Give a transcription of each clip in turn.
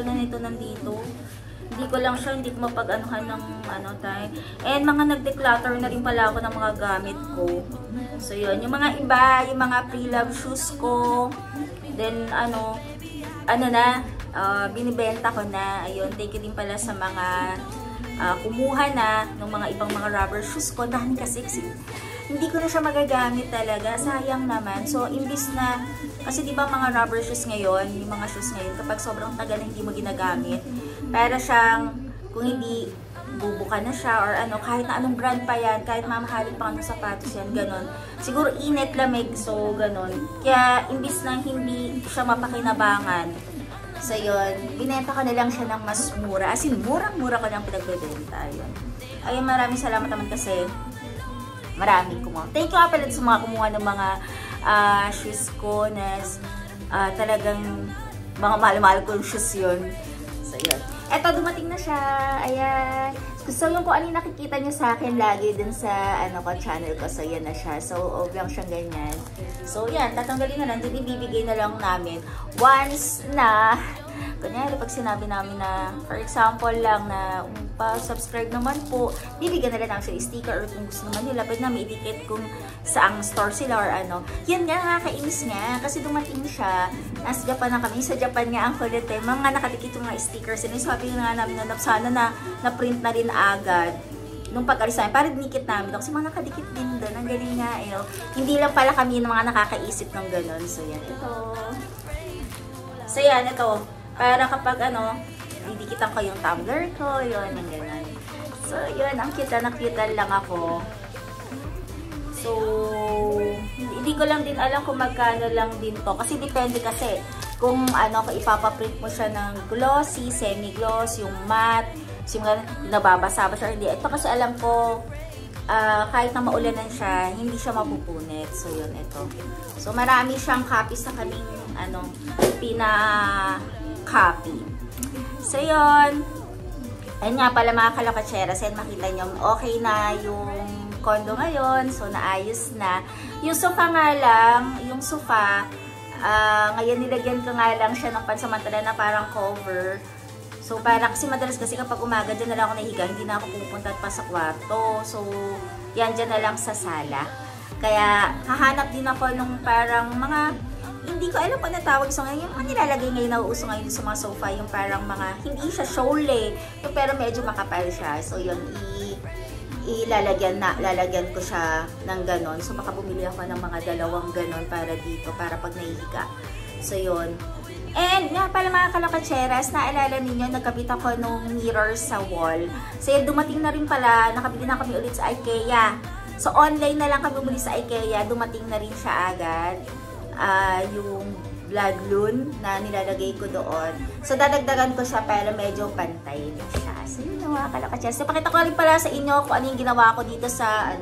na nito nandito. Hindi ko lang siya, hindi ko mapag-anuhan ng ano tayo. And mga nag-declutter na rin pala ako ng mga gamit ko. So yun, yung mga iba, yung mga pre-love shoes ko. Then ano na, binibenta ko na. Ayun, thank you din pala sa mga kumuha na ng mga ibang mga rubber shoes ko. Dahil kasi hindi ko na siya magagamit talaga. Sayang naman. So, imbis na, kasi di ba mga rubber shoes ngayon, yung mga shoes ngayon, kapag sobrang tagal na hindi mo ginagamit, para siyang, kung hindi bubuka na siya, or ano, kahit na anong brand pa yan, kahit mamahalin pa ng sapatos yan, ganon. Siguro init, lamig, so ganon. Kaya, imbis na hindi siya mapakinabangan, so yun, binenta ko na lang siya ng mas mura. As in, murang-mura ko lang pinagbebenta. Ayun, maraming salamat naman kasi maraming kumuha. Thank you nga pala sa mga kumuha ng mga shoes ko na talagang mga mahal-mahal kong shoes yun. So, yun. Eto, dumating na siya. Ayan. So, yung kung ano yung nakikita nyo sa akin lagi dun sa channel ko. So, yan na siya. So, lang siyang ganyan. So, yan. Tatanggalin na lang. Then, ibibigay na lang namin. Once na, kunyari, pag sinabi namin na, for example lang na, pa-subscribe naman po, bibigyan na lang namin sila sticker or kung gusto naman nila, pwede namin i-ticket kung saang store sila or ano. Yan nga, nakakainis nga. Kasi dumating siya. Nasa Japan na kami. Sa Japan nga, ang kulit eh. Mga nakadikit yung mga stickers. And sabi nga namin na sana na-print na rin agad nung pag-alis namin. Para dinikit namin. Kasi mga nakadikit din doon. Ang galing nga eh. Hindi lang pala kami ng mga nakakaisip ng gano'n. So yan. Ito. So yan. Ito. Para kapag didikitan ko yung tumbler ko. Yun. Yung gano'n. So yun. Ang cute na cute lang ako. So, hindi ko lang din alam kung magkano lang din to. Kasi depende kasi kung kung ipapaprint mo siya ng glossy, semi-gloss, yung matte, yung nababasa ba siya, hindi. Ito kasi alam ko, kahit na maulanan siya, hindi siya mapupunit. So, yun, ito. So, marami siyang copies na kaming, pina-copy. So, yun. Ayun nga pala mga kalokatseras, and makita nyo, okay na yung kondo ngayon. So, naayos na. Yung sofa nga lang, yung sofa, ngayon nilagyan ko nga lang siya ng pansamantala na parang cover. So, para kasi madalas kasi kapag umaga, dyan na lang ako nahiga, hindi na ako pupunta pa sa kwarto. So, yan dyan na lang sa sala. Kaya, hahanap din ako nung parang mga, hindi ko alam kung ano tawag sa ngayon, yung mga nilalagay ngayon na uuso ngayon sa mga sofa, yung parang mga, hindi siya shole, pero medyo makapal siya. So, yun, lalagyan ko siya ng ganon. So, baka bumili ako ng mga dalawang ganon para dito, para pag nahihiga. So, yun. And, nga pala mga kalokatseras, naalala ninyo, nagkabit ako nung mirror sa wall. So, yun, dumating na rin pala, nakabili na kami ulit sa IKEA. So, online na lang kami muli sa IKEA, dumating na rin siya agad. Yung blood loon na nilalagay ko doon. So, dadagdagan ko siya para medyo pantay na siya. So, yun na mga kalokatseras. So, pakita ko rin pala sa inyo kung ano yung ginawa ko dito sa,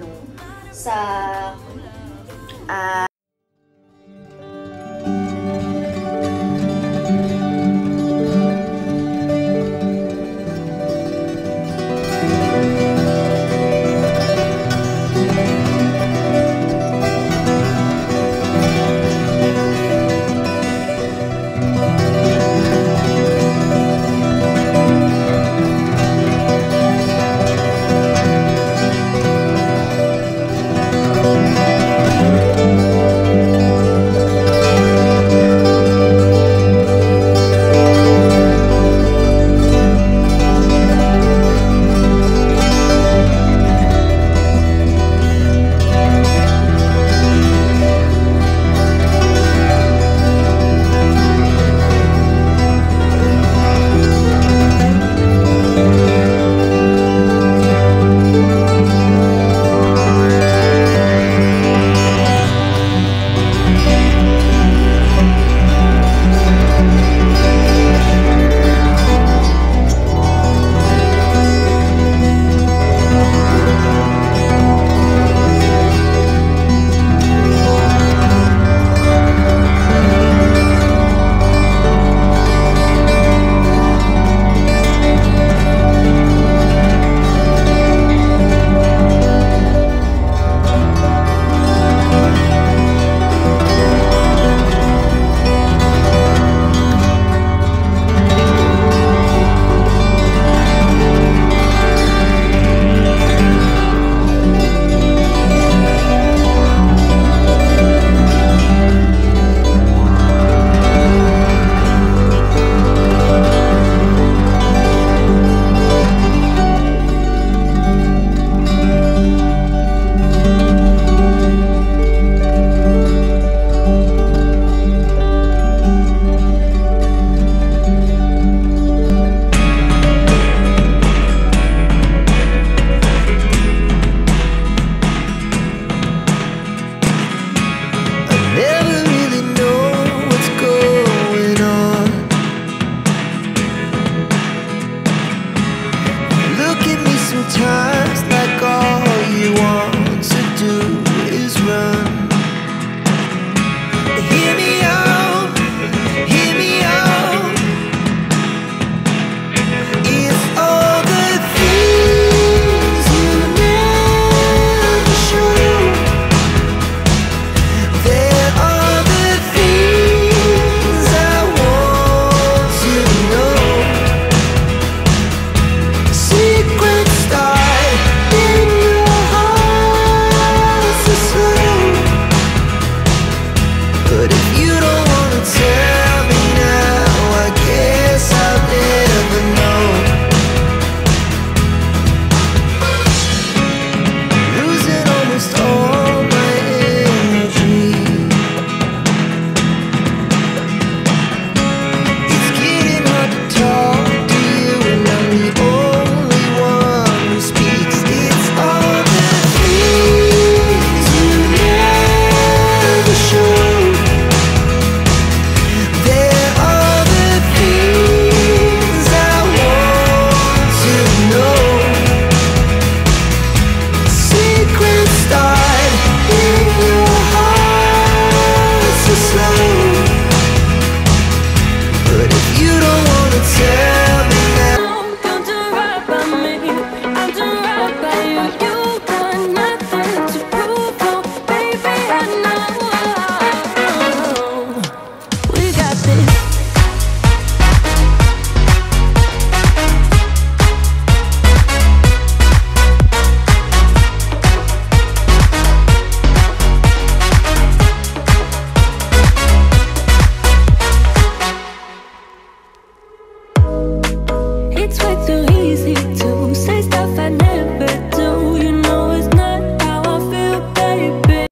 It's way too easy to say stuff I never do. You know it's not how I feel, baby.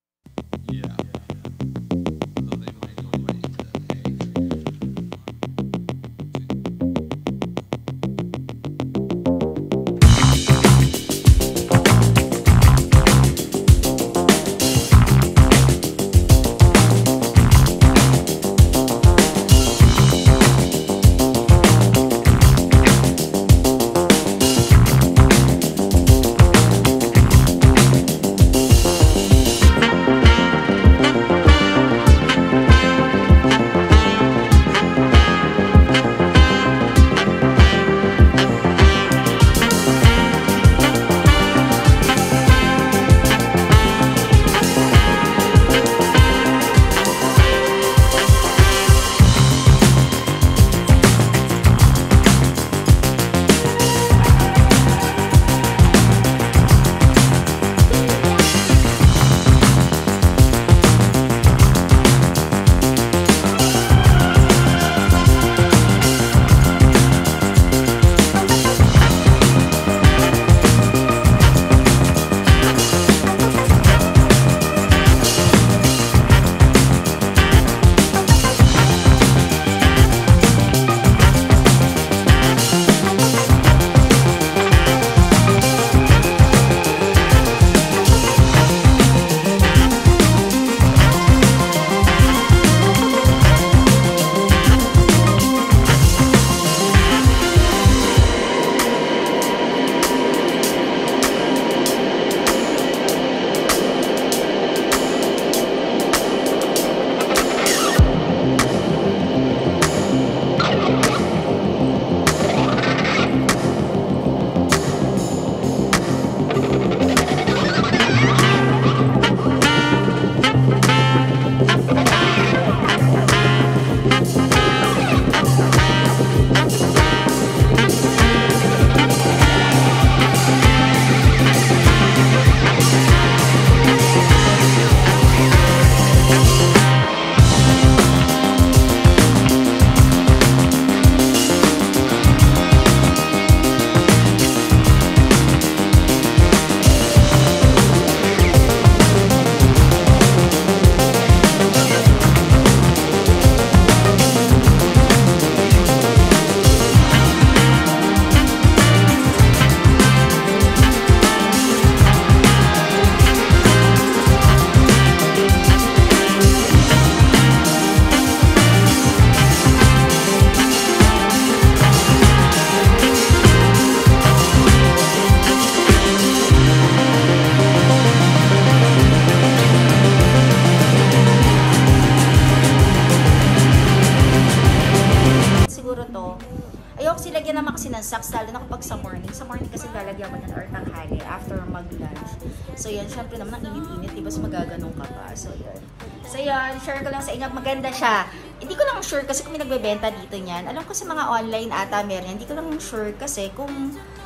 naman kasi ng socks, lalo na kapag sa morning. Sa morning kasi lalagyan mo ng or tanghali after mag-lunch. So yan, syempre naman ang init-init, diba? So magaganong ka pa. So yan. So yan, share ko lang sa inyo. Maganda siya. Hindi ko lang sure kasi kung may nagbebenta dito niyan. Alam ko sa mga online ata meron. Hindi ko lang sure kasi kung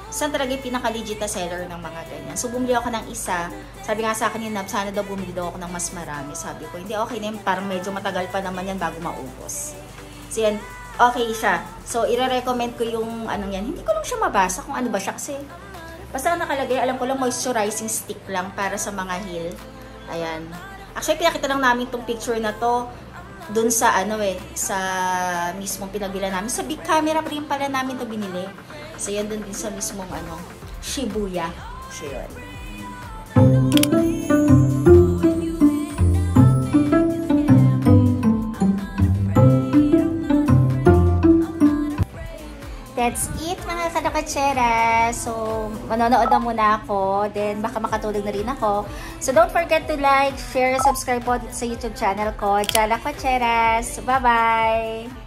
saan talaga yung pinaka-legit na seller ng mga ganyan. So bumili ako ng isa. Sabi nga sa akin yun, sana daw bumili daw ako ng mas marami. Sabi ko, hindi, okay na yun. Parang medyo matagal pa naman yan bago maubos. So yan, okay siya. So, ire-recommend ko yung anong yan. Hindi ko lang siya mabasa kung ano ba siya kasi basta nakalagay, alam ko lang moisturizing stick lang para sa mga heel. Ayan. Actually, pinakita lang namin tong picture na to dun sa ano sa mismong pinagbila namin. Sa big camera pa rin pala namin to binili. So, yan dun din sa mismong Shibuya. So, yun. That's it mga kadakotsera. So, manonood na muna ako. Then, baka makatulog na rin ako. So, don't forget to like, share, subscribe po dito sa YouTube channel ko. Jala Kotseras. Bye-bye!